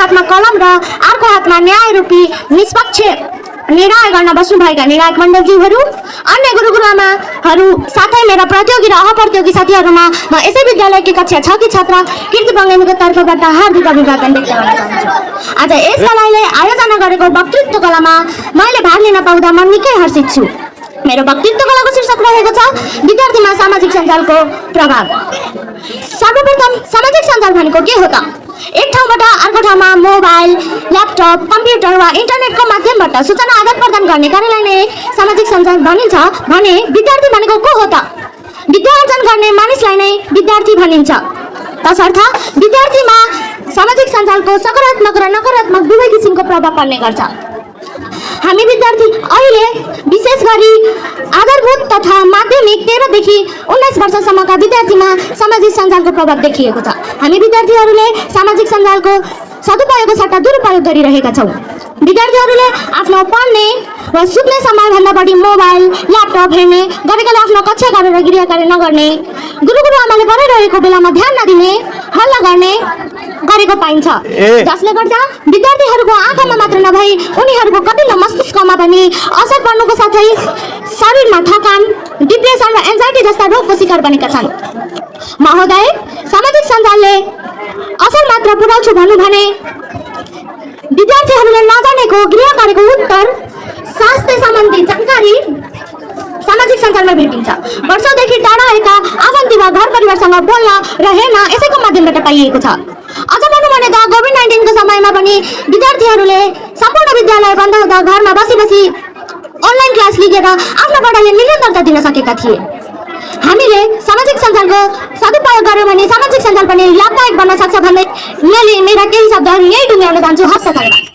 हातमा कलम र अर्को हातमा न्याय रूपी निष्पक्ष निर्णय गर्न बस्नुभएका निर्णायक मण्डलज्यूहरू, अन्य गुरुआमाहरू साथै मेरा प्रतियोगी र अप्रतियोगी साथीहरूमा म यसै विद्यालयकी कक्षा 6 की छात्रा कीर्ति बङ्गेनीको तर्फबाट हार्दिक अभिवादन व्यक्त गर्न चाहन्छु। आज यस कलाले आयोजना गरेको वक्तृत्व कलामा मैले भाग लिन पाउँदा म निकै हर्षित छु। मेरो वक्तृत्व कलाको शीर्षक रहेको छ विद्यार्थीमा सामाजिक सञ्जालको प्रभाव। सर्वप्रथम सामाजिक सञ्जाल भनेको के हो त? एक ठाउँबाट अर्को ठाउँमा मोबाइल, ल्यापटप, कम्प्युटर वा इन्टरनेटको माध्यमबाट सूचना आदान प्रदान गर्ने कार्यलाई नै सामाजिक सञ्जाल भनिन्छ भने विद्यार्थी भनेको को हो त? विद्या आर्जन गर्ने मानिसलाई नै विद्यार्थी भनिन्छ। तसर्थ विद्यार्थीमा सामाजिक सञ्जालको सकारात्मक र नकारात्मक दुवै किसिमको प्रभाव पर्ने गर्छ। हामी विद्यार्थी अहिले विशेष गरी आधारभूत तथा माध्यमिक 13 देखि 19 वर्षसम्मका विद्यार्थीमा सामाजिक सञ्जालको प्रभाव देखिएको छ। हामी विद्यार्थीहरूले सामाजिक सञ्जालको सदुपयोगको सट्टा दुरुपयोग गरिरहेका छौँ। विद्यार्थीहरूले आफ्नो पढ्ने वा सुत्ने समयभन्दा बढी मोबाइल, ल्यापटप हेर्ने, गरेकाले आफ्नो कक्षा गरेर गृह कार्य नगर्ने, गुरुआमाले पढाइरहेको बेलामा ध्यान नदिने, हल्ला गर्ने गरेको पाइन्छ, जसले गर्दा विद्यार्थीहरूको आँखामा मात्र नभई उनीहरूको कतिपय मस्तिष्कमा पनि असर पर्नुको साथै शरीरमा थकान, डिप्रेसन र एन्जाइटी जस्ता रोगको शिकार बनेका छन्। महोदय, सामाजिक सञ्जालले असर मात्र पुर्याउँछु भन्नु भने विद्यार्थीहरूले नजानेको गृह कार्यको उत्तर, स्वास्थ्य सम्बन्धी जानकारी सामाजिक सञ्जालमा भेटिन्छ। वर्षौंदेखि टाढा रहेका आफन्ती वा घर परिवारसँग बोल्न र हेर्न यसैको माध्यमबाट पाइएको छ। अझ भनौँ भने त कोभिड-19 को समयमा पनि विद्यार्थीहरूले सम्पूर्ण विद्यालय बन्द हुँदा घरमा बसी अनलाइन क्लास लिएर आफ्नो पढाइले निरन्तरता दिन सकेका थिए। हामीले सामाजिक सञ्जालको सदुपयोग गर्यौँ भने सामाजिक सञ्जाल पनि लाभदायक बन्न सक्छ भन्दै मैले मेरा केही शब्दहरू यही टुङ्ग्याउन चाहन्छु। हस्त धन्यवाद।